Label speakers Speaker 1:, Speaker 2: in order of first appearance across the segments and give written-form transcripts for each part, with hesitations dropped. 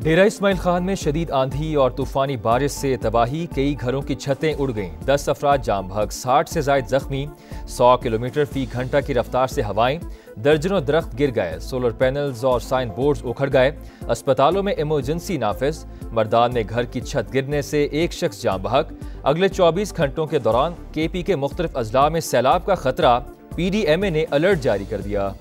Speaker 1: डेरा इस्माइल खान में शदीद आंधी और तूफानी बारिश से तबाही, कई घरों की छतें उड़ गईं, 10 अफराद जाम बहक, 60 से ज्यादा जख्मी, 100 किलोमीटर फी घंटा की रफ्तार से हवाएं, दर्जनों दरख्त गिर गए, सोलर पैनल्स और साइन बोर्ड्स उखड़ गए, अस्पतालों में इमरजेंसी नाफिज, मर्दान में घर की छत गिरने से एक शख्स जाम बहक। अगले 24 घंटों के दौरान KP के मुख्तलिफ अजला में सैलाब का खतरा, PDMA ने अलर्ट जारी कर दिया।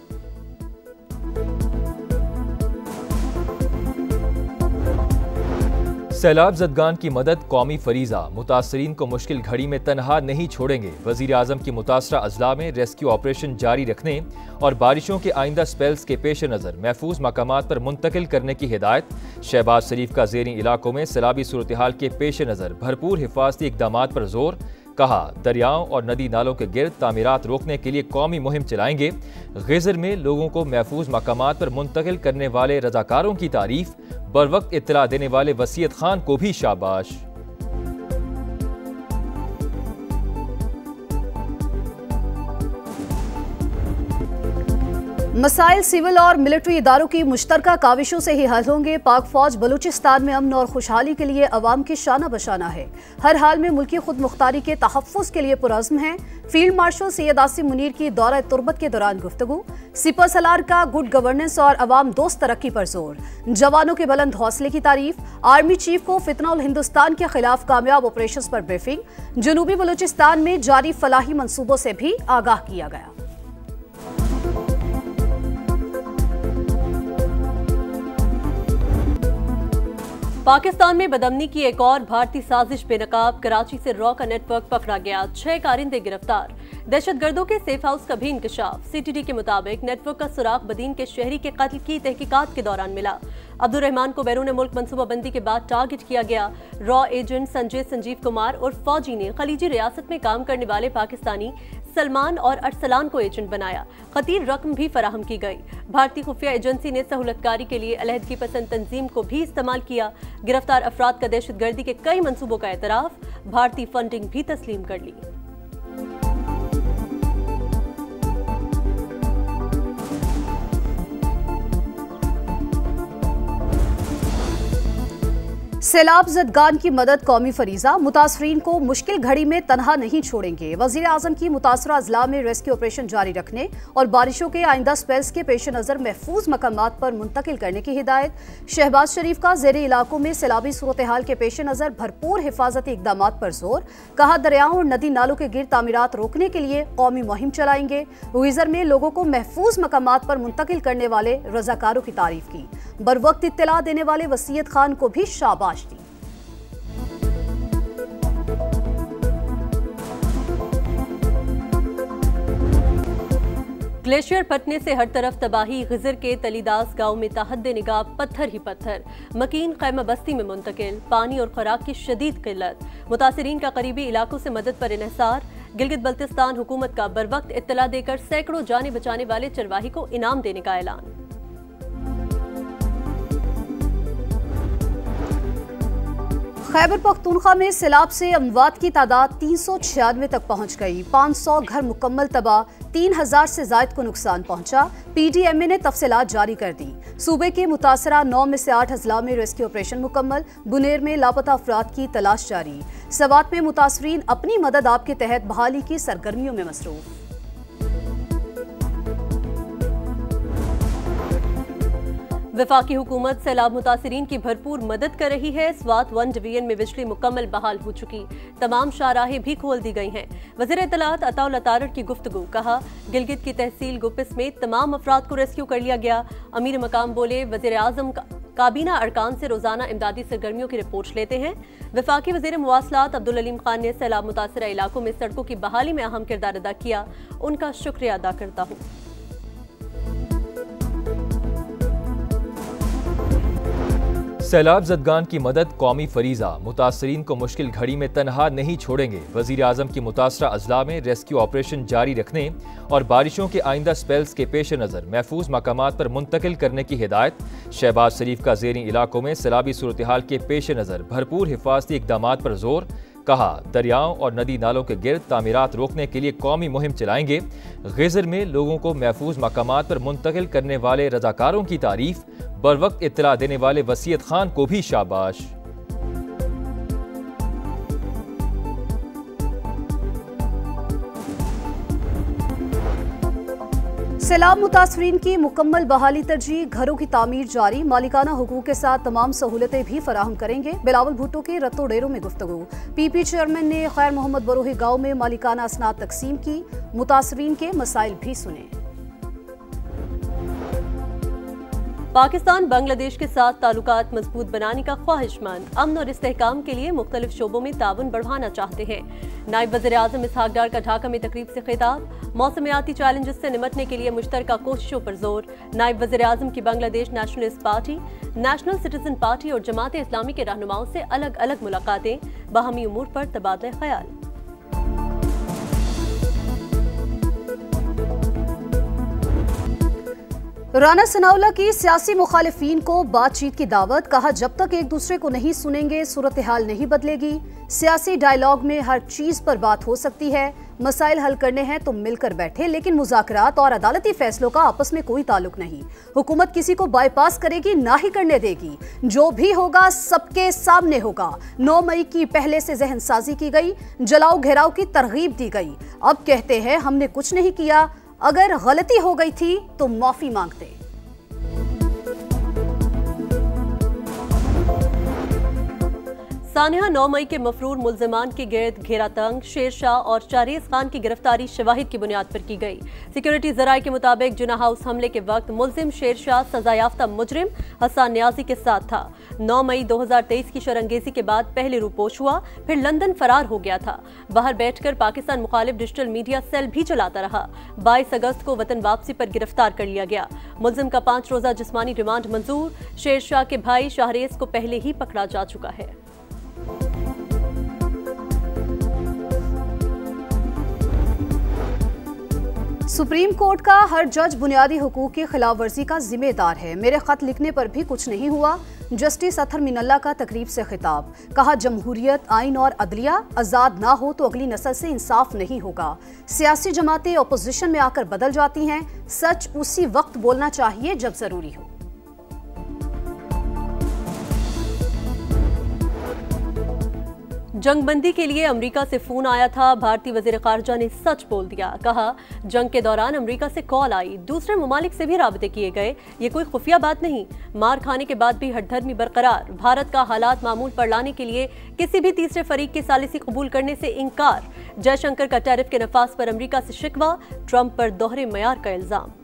Speaker 1: सैलाब जदगान की मदद कौमी फरीजा, मुतासरीन को मुश्किल घड़ी में तनहा नहीं छोड़ेंगे। वजीर आजम की मुतासरा अजला में रेस्क्यू ऑपरेशन जारी रखने और बारिशों के आइंदा स्पेल्स के पेश नज़र महफूज मकामात पर मुंतकिल करने की हिदायत। शहबाज शरीफ का ज़ेरी इलाकों में सैलाबी सूरत हाल के पेश नज़र भरपूर हिफाजती इकदामात पर जोर। कहा, दरियाओं और नदी नालों के गिर्द तामीरात रोकने के लिए कौमी मुहिम चलाएंगे। गिज़र में लोगों को महफूज मकामात पर मुंतकिल करने वाले रजाकारों की तारीफ, बर वक्त इत्तला देने वाले वसीयत खान को भी शाबाश।
Speaker 2: मसाइल सिविल और मिलिट्री इदारों की मुश्तरका काविशों से ही हल होंगे। पाक फौज बलूचिस्तान में अमन और खुशहाली के लिए अवाम की शाना बशाना है। हर हाल में मुल्की खुद मुख्तारी के तहफ़्फ़ुज़ के लिए पुरज़्म है। फील्ड मार्शल सैयद आसिम मुनीर की दौरा तुर्बत के दौरान गुफ्तगू। सिपर सलार का गुड गवर्नेंस और अवाम दोस्त तरक्की पर जोर। जवानों के बुलंद हौसले की तारीफ। आर्मी चीफ को फितना उल हिंदुस्तान के खिलाफ कामयाब ऑपरेशन पर ब्रीफिंग। जनूबी बलूचिस्तान में जारी फलाही मंसूबों से भी आगाह किया गया।
Speaker 3: पाकिस्तान में बदअमनी की एक और भारतीय साजिश बेनकाब, कराची से रॉ का नेटवर्क पकड़ा गया, 6 कारिंदे गिरफ्तार। दहशतगर्दों के सेफ हाउस का भी इंकशाफ। CTD के मुताबिक नेटवर्क का सुराग बदीन के शहरी के कत्ल की तहकीकात के दौरान मिला। अब्दुल रहमान को बैरून मुल्क मनसूबाबंदी के बाद टारगेट किया गया। रॉ एजेंट संजीव कुमार और फौजी ने खलीजी रियासत में काम करने वाले पाकिस्तानी सलमान और अरसलान को एजेंट बनाया। खतीर रकम भी फराहम की गई। भारतीय खुफिया एजेंसी ने सहूलतकारी के लिए अलहदगी पसंद तंजीम को भी इस्तेमाल किया। गिरफ्तार अफराद का दहशतगर्दी के कई मंसूबों का एतराफ, भारतीय फंडिंग भी तस्लीम कर ली।
Speaker 2: सैलाब जदगान की मदद कौमी फरीजा, मुतासरीन को मुश्किल घड़ी में तनहा नहीं छोड़ेंगे। वजीर आजम की मुतासरा अजला में रेस्क्यू ऑपरेशन जारी रखने और बारिशों के आइंदा स्पेल्स के पेश नज़र महफूज मकामात पर मुंतकिल करने की हिदायत। शहबाज शरीफ का ज़ेरे इलाकों में सैलाबी सूरत हाल के पेश नज़र भरपूर हिफाजती इकदामात पर जोर। कहा, दरियाओं और नदी नालों के गिर्द तामीरात रोकने के लिए कौमी मुहिम चलाएंगे। गिज़र में लोगों को महफूज मकामात पर मुंतकिल करने वाले रजाकारों की तारीफ की। बर वक्त इत्तला देने वाले वसीयत खान को भी शाबाश दी।
Speaker 3: ग्लेशियर फटने से हर तरफ तबाही। गिज़र के तलीदास गांव में ताहद्दे निगाह पत्थर ही पत्थर, मकीन खैमा बस्ती में मुंतकिल। पानी और खुराक की शदीद किल्लत, मुतासरीन का करीबी इलाकों से मदद पर इन्हिसार। गिलगित बल्तिस्तान हुकूमत का बर वक्त इत्तला देकर सैकड़ों जाने बचाने वाले चरवाही को इनाम देने का ऐलान।
Speaker 2: खैबर पख्तूनख्वा में सैलाब से अमवात की तादाद 396 तक पहुंच गई। 500 घर मुकम्मल तबाह, 3000 से जायद को नुकसान पहुंचा। PDMA ने तफसीलात जारी कर दी। सूबे के मुतासरा 9 में से 8 अजला में रेस्क्यू ऑपरेशन मुकम्मल। बुनेर में लापता अफराद की तलाश जारी। सवात में मुतासरीन अपनी मदद आप के तहत बहाली की सरगर्मियों में मसरूफ।
Speaker 3: वफाकी हुकूमत सैलाब मुतासरीन की भरपूर मदद कर रही है। स्वात 1 डिवीजन में बिजली मुकम्मल बहाल हो चुकी, तमाम शाहराहें भी खोल दी गई हैं। वज़ीर इत्तलात अताउल अतारड़ की गुफ्तगू। कहा, गिलगित की तहसील गुपिस में तमाम अफराद को रेस्क्यू कर लिया गया। अमीर मकाम बोले, वज़ीर आज़म काबीना अरकान से रोजाना इमदादी सरगर्मियों की रिपोर्ट लेते हैं। वफाकी वज़ीर मुवासलात अब्दुल अलीम खान ने सैलाब मुतासरा इलाकों में सड़कों की बहाली में अहम किरदार अदा किया, उनका शुक्रिया अदा करता हूँ।
Speaker 1: सैलाब जदगान की मदद कौमी फरीजा, मुतासरीन को मुश्किल घड़ी में तनहा नहीं छोड़ेंगे। वजीर आजम की मुतासरा अजला में रेस्क्यू ऑपरेशन जारी रखने और बारिशों के आइंदा स्पेल्स के पेश नज़र महफूज मकामात पर मुंतकिल करने की हिदायत। शहबाज शरीफ का ज़ेरी इलाकों में सैलाबी सूरत हाल के पेश नज़र भरपूर हिफाजती इकदामात पर जोर। कहा, दरियाओं और नदी नालों के गिर्द तामीरात रोकने के लिए कौमी मुहिम चलाएंगे। गिजर में लोगों को महफूज मकामात पर मुंतकिल करने वाले रजाकारों की तारीफ। बरवक्त इत्तला देने वाले वसीयत खान को भी शाबाश।
Speaker 2: सैलाब मुतासरीन की मुकम्मल बहाली तरजीह, घरों की तामीर जारी, मालिकाना हुकूक के साथ तमाम सहूलतें भी फराहम करेंगे। बिलावल भुट्टो के रत्तो डेरों में गुफ्तगू। पीपी चेयरमैन ने खैर मोहम्मद बरोही गांव में मालिकाना असनाद तकसीम की। मुतासरीन के मसाइल भी सुने।
Speaker 3: पाकिस्तान बांग्लादेश के साथ ताल्लुकात मजबूत बनाने का ख्वाहिशमंद, अमन और इस्तेहकाम के लिए मुख्तलिफ शोबों में ताउन बढ़ाना चाहते हैं। नायब वज़ीर आज़म इसहाक डार का ढाका में तकरीब से खिताब। मौसमियाती चैलेंजेस से निपटने के लिए मुश्तरका कोशिशों पर जोर। नायब वज़ीर आज़म की Bangladesh nationalist party, national citizen party और जमात इस्लामी के रहनुमाओं से अलग अलग मुलाकातें, बाहमी उमूर पर तबादला ख्याल।
Speaker 2: राना सनाउल्लाह की सियासी मुखालिफिन को बातचीत की दावत। कहा, जब तक एक दूसरे को नहीं सुनेंगे सूरत हाल नहीं बदलेगी। सियासी डायलॉग में हर चीज पर बात हो सकती है। मसाइल हल करने हैं तो मिलकर बैठे, लेकिन मुज़ाकरात और अदालती फैसलों का आपस में कोई ताल्लुक नहीं। हुकूमत किसी को बाईपास करेगी, ना ही करने देगी। जो भी होगा सबके सामने होगा। 9 मई की पहले से जहन साजी की गई, जलाओ घेराव की तरगीब दी गई। अब कहते हैं हमने कुछ नहीं किया, अगर गलती हो गई थी तो माफी मांगते।
Speaker 3: सानिया 9 मई के मफरूर मुल्जिमान के गिर्द घेरा तंग, शेर शाह और चारेज खान की गिरफ्तारी शवाहिद की बुनियाद पर की गई। सिक्योरिटी जराये के मुताबिक जिना हाउस हमले के वक्त मुल्जिम शेर शाह सजायाफ्ता मुजरिम हसन न्याजी के साथ था। 9 मई 2023 की शरंगेजी के बाद पहले रूपोश हुआ, फिर लंदन फरार हो गया था। बाहर बैठकर पाकिस्तान मुखालिफ डिजिटल मीडिया सेल भी चलाता रहा। 22 अगस्त को वतन वापसी पर गिरफ्तार कर लिया गया। मुल्जिम का 5 रोजा जिस्मानी रिमांड मंजूर। शेर शाह के भाई शाहरेज को पहले ही पकड़ा जा चुका है।
Speaker 2: सुप्रीम कोर्ट का हर जज बुनियादी हुकूक की खिलाफ वर्जी का जिम्मेदार है। मेरे खत लिखने पर भी कुछ नहीं हुआ। जस्टिस अथर मिनल्ला का तकरीब से खिताब। कहा, जमहूरियत, आइन और अदलिया आज़ाद ना हो तो अगली नस्ल से इंसाफ नहीं होगा। सियासी जमातें अपोजिशन में आकर बदल जाती हैं। सच उसी वक्त बोलना चाहिए जब जरूरी हो।
Speaker 3: जंगबंदी के लिए अमेरिका से फोन आया था। भारतीय वजीर खारजा ने सच बोल दिया। कहा, जंग के दौरान अमेरिका से कॉल आई, दूसरे ममालिक से भी राबते किए गए। ये कोई खुफिया बात नहीं। मार खाने के बाद भी हठधर्मी बरकरार। भारत का हालात मामूल पर लाने के लिए किसी भी तीसरे फरीक की सालिसी कबूल करने से इनकार। जयशंकर का टैरिफ के नफाज पर अमेरिका से शिकवा। ट्रंप पर दोहरे मयार का इल्जाम।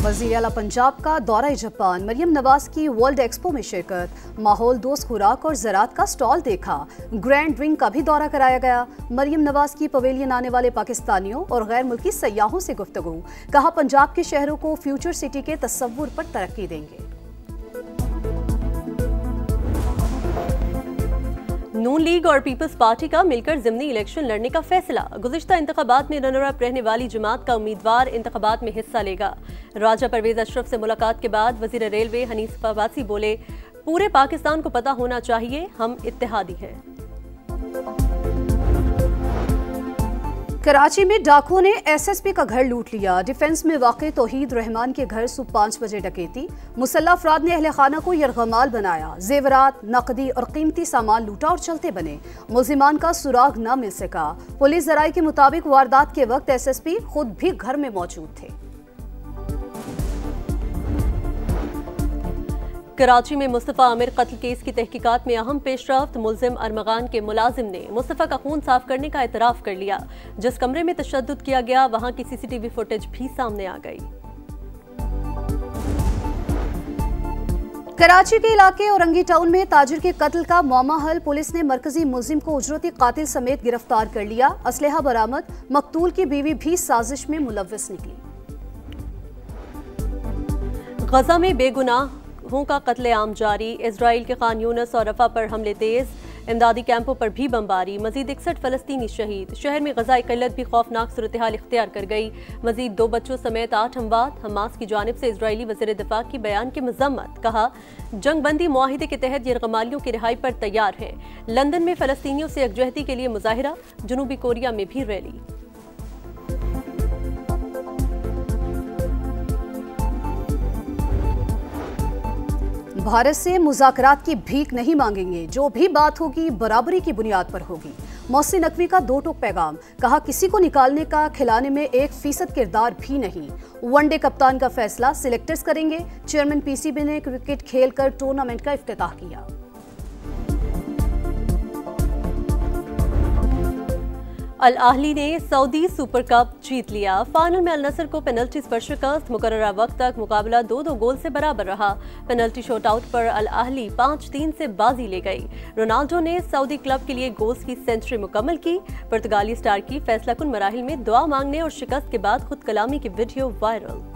Speaker 2: वज़ीर आला पंजाब का दौरा जापान। मरियम नवाज की वर्ल्ड एक्सपो में शिरकत। माहौल दोस्त खुराक और ज़राअत का स्टॉल देखा। ग्रैंड रिंग का भी दौरा कराया गया। मरियम नवाज की पवेलियन आने वाले पाकिस्तानियों और गैर मुल्की सयाहों से गुफ्तगू। कहा, पंजाब के शहरों को फ्यूचर सिटी के तस्वुर पर तरक्की देंगे।
Speaker 3: नून लीग और पीपल्स पार्टी का मिलकर ज़िमनी इलेक्शन लड़ने का फैसला। गुज़िश्ता इंतखाबात में रनर अप रहने वाली जमात का उम्मीदवार इंतखाबात में हिस्सा लेगा। राजा परवेज अशरफ से मुलाकात के बाद वज़ीर रेलवे हनीफ अब्बासी बोले, पूरे पाकिस्तान को पता होना चाहिए हम इत्तेहादी हैं।
Speaker 2: कराची में डाकुओं ने एसएसपी का घर लूट लिया। डिफेंस में वाक़े तौहीद रहमान के घर सुबह 5 बजे डकैती। मुसल्लह अफराद ने अहले खाना को यरगमाल बनाया। जेवरात, नकदी और कीमती सामान लूटा और चलते बने। मुल्जिमान का सुराग न मिल सका। पुलिस जराये के मुताबिक वारदात के वक्त एसएसपी खुद भी घर में मौजूद थे।
Speaker 3: कराची में मुस्तफ़ा आमिर कत्ल केस की तहकीकात में अहम पेशरफ्त। मुल्जिम अरमगान के मुलाजिम ने मुस्तफ़ा का खून साफ करने का एतराफ़ कर लिया। जिस कमरे में तशद्दुद किया गया वहां की सीसीटीवी फुटेज भी सामने आ गई।
Speaker 2: कराची के इलाके औरंगी टाउन में ताजिर के कत्ल का मामा हल। पुलिस ने मरकजी मुल्जिम को उजरती कातिल समेत गिरफ्तार कर लिया। असलहा बरामद। मकतूल की बीवी भी साजिश में मुलव्वस निकली। गजा में बेगुनाह का कत्लेआम जारी। इजराइल के खान यूनस और रफा पर हमले तेज।
Speaker 3: इमदादी कैंपों पर भी बमबारी, मजीद 61 फलस्तीनी शहीद। शहर में ग़ज़ाई क़िल्लत भी खौफनाक सूरत-ए-हाल इख्तियार कर गई। मजीद 2 बच्चों समेत 8 अमवात। हमास की जानिब से इजरायली वज़ीर दिफा की बयान की मज़म्मत। कहा, जंग बंदी मुआहिदे के तहत यरगमालियों की रिहाई पर तैयार है। लंदन में फलस्तीनियों से यकजहती के लिए मुजाहिरा, जनूबी कोरिया में भी रैली।
Speaker 2: भारत से मुज़ाकरात की भीख नहीं मांगेंगे, जो भी बात होगी बराबरी की बुनियाद पर होगी। मोहसिन नकवी का 2 टोक पैगाम। कहा, किसी को निकालने का खिलाने में 1% किरदार भी नहीं। वनडे कप्तान का फैसला सिलेक्टर्स करेंगे। चेयरमैन पीसीबी ने क्रिकेट खेलकर टूर्नामेंट का इफ्तिताह किया।
Speaker 3: अल अहली ने सऊदी सुपर कप जीत लिया। फाइनल में अल नसर को पेनल्टीज पर शिकस्त। मुकर्ररा वक्त तक मुकाबला 2-2 गोल से बराबर रहा। पेनल्टी शॉटआउट पर अल अहली 5-3 से बाजी ले गई। रोनाल्डो ने सऊदी क्लब के लिए गोल्स की सेंचुरी मुकम्मल की। पुर्तगाली स्टार की फैसलाकुन मराहिल में दुआ मांगने और शिकस्त के बाद खुद कलामी की वीडियो वायरल।